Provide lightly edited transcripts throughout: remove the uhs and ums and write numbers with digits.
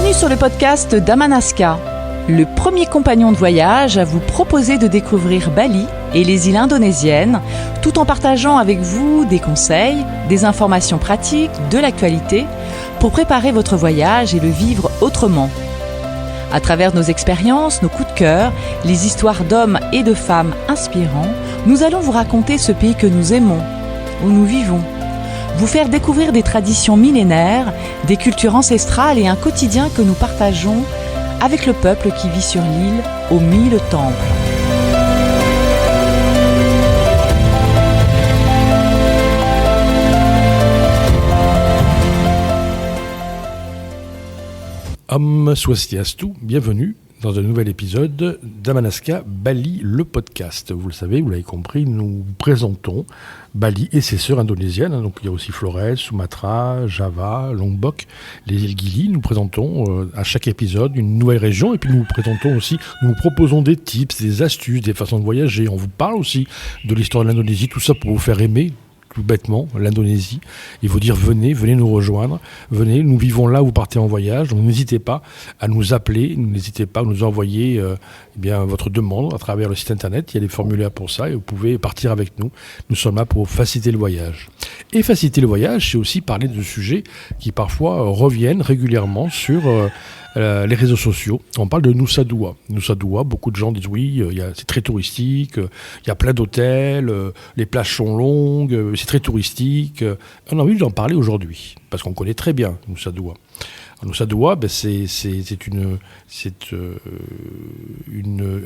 Bienvenue sur le podcast d'Amanaska, le premier compagnon de voyage à vous proposer de découvrir Bali et les îles indonésiennes, tout en partageant avec vous des conseils, des informations pratiques, de l'actualité, pour préparer votre voyage et le vivre autrement. À travers nos expériences, nos coups de cœur, les histoires d'hommes et de femmes inspirants, nous allons vous raconter ce pays que nous aimons, où nous vivons. Vous faire découvrir des traditions millénaires, des cultures ancestrales et un quotidien que nous partageons avec le peuple qui vit sur l'île aux 1000 temples. Om Swastiastu, bienvenue dans un nouvel épisode d'Amanaska Bali, le podcast. Vous le savez, vous l'avez compris, nous présentons Bali et ses sœurs indonésiennes. Donc il y a aussi Flores, Sumatra, Java, Lombok, les îles Gili. Nous présentons à chaque épisode une nouvelle région et puis nous vous proposons des tips, des astuces, des façons de voyager. On vous parle aussi de l'histoire de l'Indonésie, tout ça pour vous faire aimer tout bêtement l'Indonésie et vous dire venez nous rejoindre, venez, nous vivons là où vous partez en voyage, donc n'hésitez pas à nous appeler, n'hésitez pas à nous envoyer votre demande à travers le site internet, il y a des formulaires pour ça et vous pouvez partir avec nous, nous sommes là pour faciliter le voyage. Et faciliter le voyage, c'est aussi parler de sujets qui parfois reviennent régulièrement sur les réseaux sociaux. On parle de Nusa Dua. Nusa Dua, beaucoup de gens disent oui, c'est très touristique, il y a plein d'hôtels, les plages sont longues, c'est très touristique. On a envie d'en parler aujourd'hui, parce qu'on connaît très bien Nusa Dua. Nusa Dua, c'est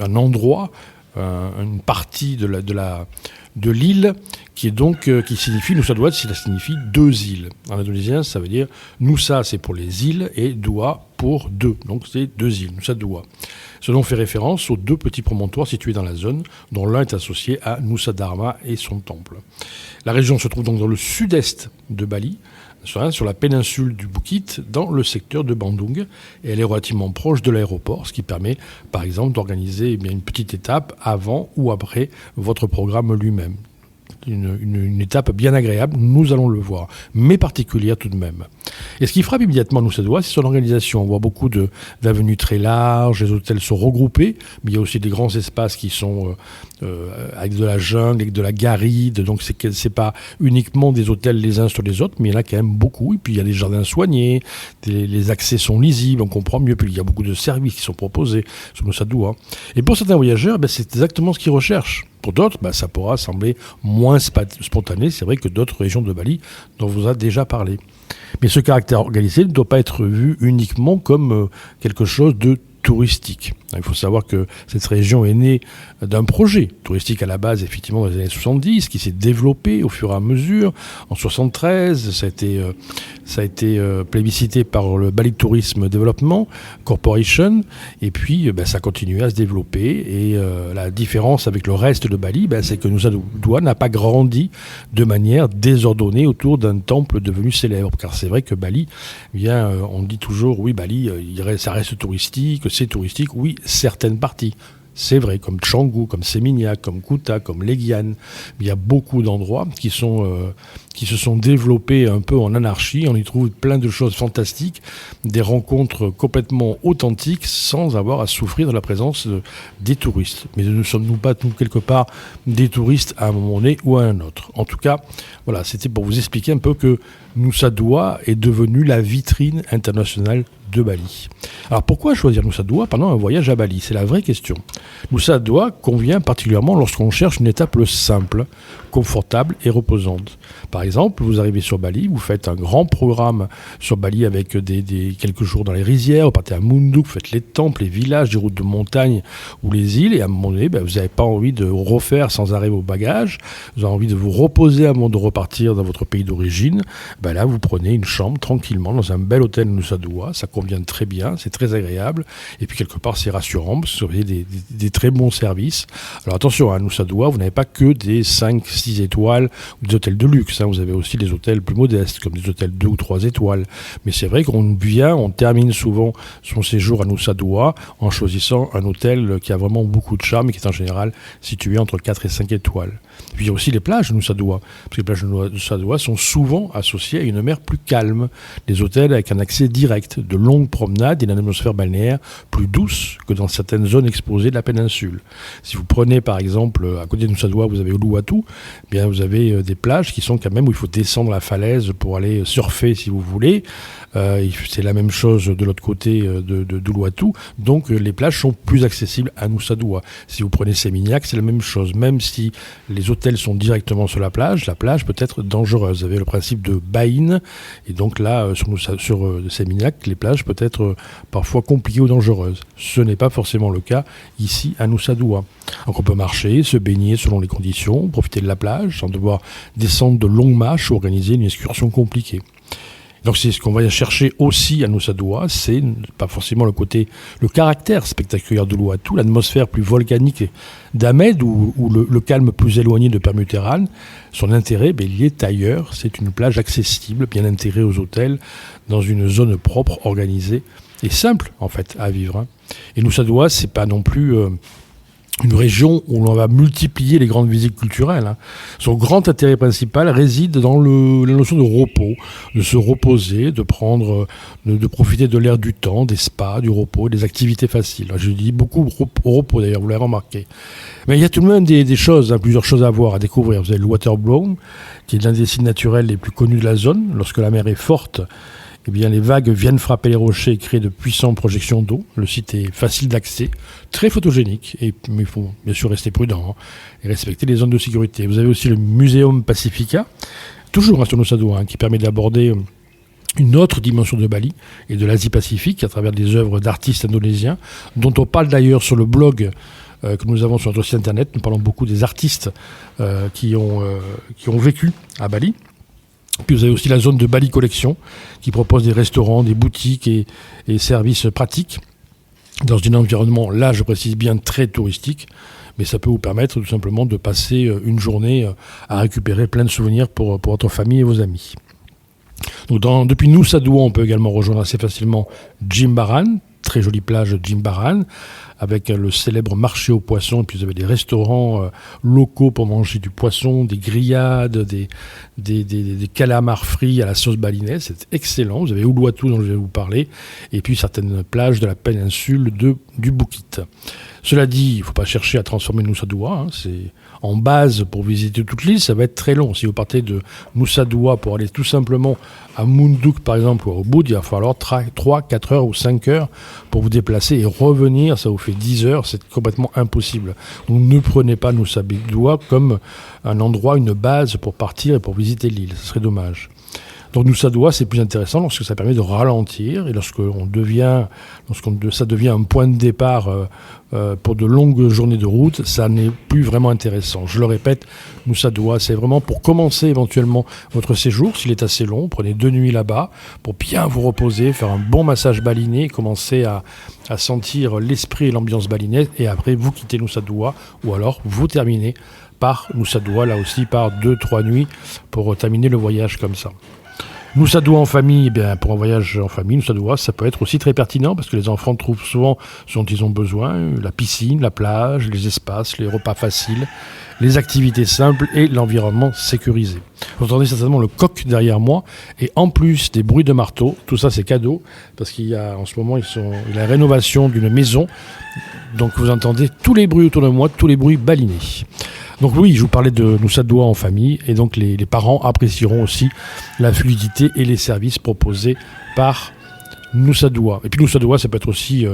un endroit, une partie de l'île qui signifie, Nusa Dua, ça signifie deux îles. En indonésien, ça veut dire Nusa, c'est pour les îles, et Dua pour deux. Donc c'est deux îles, Nusa Dua. Ce nom fait référence aux deux petits promontoires situés dans la zone, dont l'un est associé à Nusa Dharma et son temple. La région se trouve donc dans le sud-est de Bali, sur la péninsule du Bukit, dans le secteur de Bandung, et elle est relativement proche de l'aéroport, ce qui permet, par exemple, d'organiser une petite étape avant ou après votre programme lui-même. Une étape bien agréable, nous allons le voir, mais particulière tout de même. Et ce qui frappe immédiatement Nusa Dua, c'est son organisation. On voit beaucoup d'avenues très larges, les hôtels sont regroupés, mais il y a aussi des grands espaces qui sont avec de la jungle, avec de la garrigue, donc c'est pas uniquement des hôtels les uns sur les autres, mais il y en a quand même beaucoup, et puis il y a des jardins soignés, les accès sont lisibles, on comprend mieux, puis il y a beaucoup de services qui sont proposés sur Nusa Dua. Et pour certains voyageurs, c'est exactement ce qu'ils recherchent. Pour d'autres, ça pourra sembler moins spontané, c'est vrai que d'autres régions de Bali dont on vous a déjà parlé. Mais ce caractère organisé ne doit pas être vu uniquement comme quelque chose de touristique. Il faut savoir que cette région est née d'un projet touristique à la base, effectivement, dans les années 70, qui s'est développé au fur et à mesure. En 73, ça a été plébiscité par le Bali Tourism Development Corporation, et puis ça a continué à se développer. Et la différence avec le reste de Bali, c'est que Nusa Dua n'a pas grandi de manière désordonnée autour d'un temple devenu célèbre. Car c'est vrai que Bali, on dit toujours, oui, Bali, ça reste touristique, c'est touristique, oui, certaines parties. C'est vrai, comme Canggu, comme Seminyak, comme Kuta, comme Legian. Il y a beaucoup d'endroits qui se sont développés un peu en anarchie. On y trouve plein de choses fantastiques, des rencontres complètement authentiques sans avoir à souffrir de la présence des touristes. Mais ne sommes-nous pas, quelque part, des touristes à un moment donné ou à un autre? En tout cas, voilà, c'était pour vous expliquer un peu que Nusa Dua est devenue la vitrine internationale de Bali. Alors pourquoi choisir Nusa Dua pendant un voyage à Bali? C'est la vraie question. Nusa Dua convient particulièrement lorsqu'on cherche une étape simple, confortable et reposante. Par exemple, vous arrivez sur Bali, vous faites un grand programme sur Bali avec quelques jours dans les rizières, vous partez à Munduk, vous faites les temples, les villages, les routes de montagne ou les îles, et à un moment donné, vous n'avez pas envie de refaire sans arrêt vos bagages, vous avez envie de vous reposer avant de repartir dans votre pays d'origine, là vous prenez une chambre tranquillement dans un bel hôtel Nusa Dua, ça convient très bien, c'est très agréable, et puis quelque part c'est rassurant, parce que vous avez des très bons services. Alors attention, à Nusa Dua, vous n'avez pas que des 5-6 étoiles ou des hôtels de luxe, vous vous avez aussi des hôtels plus modestes, comme des hôtels 2 ou 3 étoiles. Mais c'est vrai qu'on termine souvent son séjour à Nusa Dua en choisissant un hôtel qui a vraiment beaucoup de charme et qui est en général situé entre 4 et 5 étoiles. Et puis il y a aussi les plages de Nusa Dua, parce que les plages de Nusa Dua sont souvent associées à une mer plus calme, des hôtels avec un accès direct, de longues promenades et une atmosphère balnéaire plus douce que dans certaines zones exposées de la péninsule. Si vous prenez par exemple à côté de Nusa Dua, vous avez Uluwatu, eh bien vous avez des plages qui sont quand même où il faut descendre la falaise pour aller surfer si vous voulez. C'est la même chose de l'autre côté d'Uluwatu, donc les plages sont plus accessibles à Nusa Dua. Si vous prenez Seminyak, c'est la même chose, même si les hôtels sont directement sur la plage peut être dangereuse. Vous avez le principe de buy-in, et donc là, sur Seminyak, les plages peuvent être parfois compliquées ou dangereuses. Ce n'est pas forcément le cas ici à Nusa Dua. Donc on peut marcher, se baigner selon les conditions, profiter de la plage sans devoir descendre de longues marches ou organiser une excursion compliquée. Donc c'est ce qu'on va chercher aussi à Nusa Dua, c'est pas forcément le caractère spectaculaire d'Uluwatu, l'atmosphère plus volcanique d'Ahmed ou le calme plus éloigné de Permuterane. Son intérêt, il est ailleurs, c'est une plage accessible, bien intégrée aux hôtels, dans une zone propre, organisée et simple en fait à vivre. Et Nusa Dua, c'est pas non plus une région où l'on va multiplier les grandes visites culturelles. Son grand intérêt principal réside dans la notion de repos, de se reposer, de profiter de l'air du temps, des spas, du repos, des activités faciles. Je dis beaucoup au repos d'ailleurs, vous l'avez remarqué. Mais il y a tout de même des choses, plusieurs choses à voir, à découvrir. Vous avez le Waterblom, qui est l'un des sites naturels les plus connus de la zone. Lorsque la mer est forte, eh bien, les vagues viennent frapper les rochers et créer de puissantes projections d'eau. Le site est facile d'accès, très photogénique, mais il faut bien sûr rester prudent et respecter les zones de sécurité. Vous avez aussi le Muséum Pacifica, toujours sur Nusa Dua, qui permet d'aborder une autre dimension de Bali et de l'Asie-Pacifique à travers des œuvres d'artistes indonésiens, dont on parle d'ailleurs sur le blog que nous avons sur notre site internet. Nous parlons beaucoup des artistes qui ont vécu à Bali. Puis vous avez aussi la zone de Bali Collection qui propose des restaurants, des boutiques et services pratiques dans un environnement, là je précise bien, très touristique, mais ça peut vous permettre tout simplement de passer une journée à récupérer plein de souvenirs pour votre famille et vos amis. Donc depuis Nusa Dua, on peut également rejoindre assez facilement Jimbaran, très jolie plage de Jimbaran, avec le célèbre marché aux poissons, et puis vous avez des restaurants locaux pour manger du poisson, des grillades, des calamars frits à la sauce balinaise, c'est excellent. Vous avez Uluwatu dont je vais vous parler, et puis certaines plages de la péninsule du Bukit. Cela dit, il ne faut pas chercher à transformer Nusa Dua, c'est en base pour visiter toute l'île, ça va être très long. Si vous partez de Nusa Dua pour aller tout simplement à Munduk par exemple ou à Ubud, il va falloir 3, 4 heures ou 5 heures pour vous déplacer et revenir, ça vous fait 10 heures, c'est complètement impossible. Donc ne prenez pas Nusa Dua comme un endroit, une base pour partir et pour visiter l'île, ce serait dommage. Donc Nusa Dua, c'est plus intéressant lorsque ça permet de ralentir et lorsque ça devient un point de départ pour de longues journées de route, ça n'est plus vraiment intéressant. Je le répète, Nusa Dua, c'est vraiment pour commencer éventuellement votre séjour, s'il est assez long, prenez 2 nuits là-bas pour bien vous reposer, faire un bon massage baliné, commencer à sentir l'esprit et l'ambiance balinaise et après vous quittez Nusa Dua ou alors vous terminez par Nusa Dua, là aussi par 2-3 nuits pour terminer le voyage comme ça. Nusa Dua en famille, eh bien, pour un voyage en famille, Nusa Dua, ça peut être aussi très pertinent parce que les enfants trouvent souvent ce dont ils ont besoin, la piscine, la plage, les espaces, les repas faciles, les activités simples et l'environnement sécurisé. Vous entendez certainement le coq derrière moi et en plus des bruits de marteau, tout ça c'est cadeau parce qu'il y a en ce moment il y a la rénovation d'une maison, donc vous entendez tous les bruits autour de moi, tous les bruits balinés. Donc oui, je vous parlais de Nusa Dua en famille et donc les parents apprécieront aussi la fluidité et les services proposés par Nusa Dua. Et puis Nusa Dua, ça peut être aussi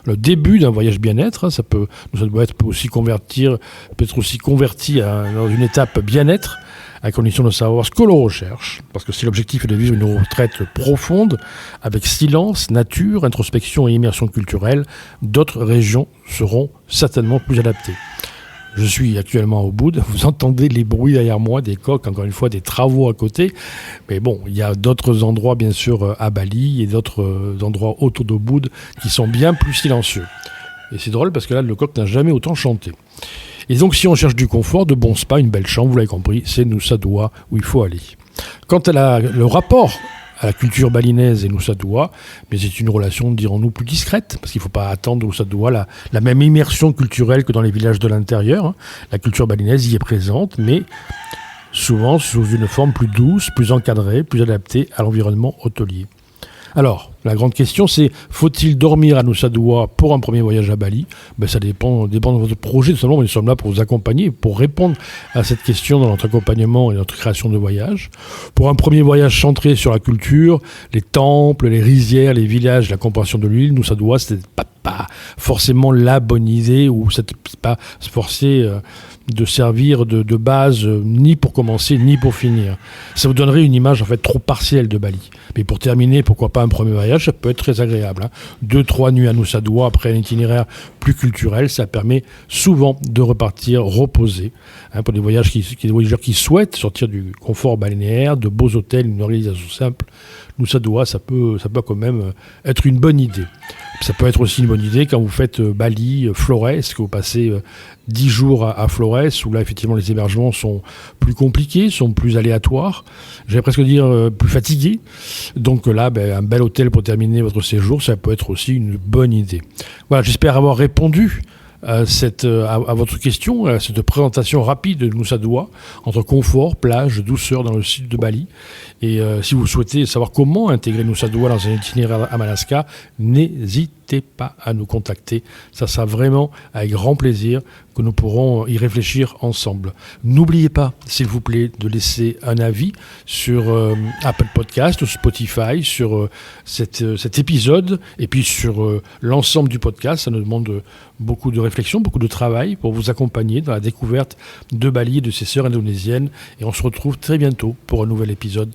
le début d'un voyage bien-être. Nusa Dua peut être aussi converti dans une étape bien-être à condition de savoir ce que l'on recherche, parce que si l'objectif est de vivre une retraite profonde, avec silence, nature, introspection et immersion culturelle, d'autres régions seront certainement plus adaptées. Je suis actuellement au Ubud, vous entendez les bruits derrière moi, des coqs, encore une fois, des travaux à côté. Mais bon, il y a d'autres endroits, bien sûr, à Bali et d'autres endroits autour d'Ubud qui sont bien plus silencieux. Et c'est drôle parce que là, le coq n'a jamais autant chanté. Et donc, si on cherche du confort, de bons spas, une belle chambre, vous l'avez compris, c'est Nusa Dua où il faut aller. Quant à le rapport à la culture balinaise et Nusa Dua, mais c'est une relation, dirons-nous, plus discrète, parce qu'il ne faut pas attendre Nusa Dua la même immersion culturelle que dans les villages de l'intérieur. La culture balinaise y est présente, mais souvent sous une forme plus douce, plus encadrée, plus adaptée à l'environnement hôtelier. Alors, la grande question, c'est faut-il dormir à Nusa Dua pour un premier voyage à Bali ? Ça dépend de votre projet. Tout simplement, nous sommes là pour vous accompagner, pour répondre à cette question dans notre accompagnement et notre création de voyage. Pour un premier voyage centré sur la culture, les temples, les rizières, les villages, la compréhension de l'île, Nusa Dua, c'était pas forcément la bonne idée, ou c'était pas se forcer de servir de base ni pour commencer ni pour finir. Ça vous donnerait une image en fait trop partielle de Bali. Mais pour terminer, pourquoi pas un premier voyage, ça peut être très agréable. 2-3 nuits à Nusa Dua après un itinéraire plus culturel, ça permet souvent de repartir reposé. Pour des voyageurs qui souhaitent sortir du confort balnéaire, de beaux hôtels, une organisation simple, Nusa Dua, ça peut quand même être une bonne idée. Ça peut être aussi une bonne idée quand vous faites Bali, Flores, que vous passez 10 jours à Flores, où là, effectivement, les hébergements sont plus compliqués, sont plus aléatoires, j'allais presque dire plus fatigués. Donc là, un bel hôtel pour terminer votre séjour, ça peut être aussi une bonne idée. Voilà, j'espère avoir répondu à votre question, à cette présentation rapide de Nusa Dua, entre confort, plage, douceur dans le sud de Bali. Et si vous souhaitez savoir comment intégrer Nusa Dua dans un itinéraire à Malacca, n'hésitez pas à nous contacter. Ça sera vraiment avec grand plaisir que nous pourrons y réfléchir ensemble. N'oubliez pas, s'il vous plaît, de laisser un avis sur Apple Podcast, Spotify, sur cet épisode, et puis sur l'ensemble du podcast. Ça nous demande beaucoup de réflexion, beaucoup de travail pour vous accompagner dans la découverte de Bali et de ses sœurs indonésiennes. Et on se retrouve très bientôt pour un nouvel épisode.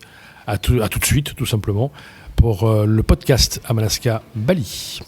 À tout de suite, tout simplement, pour le podcast Amalaka Bali.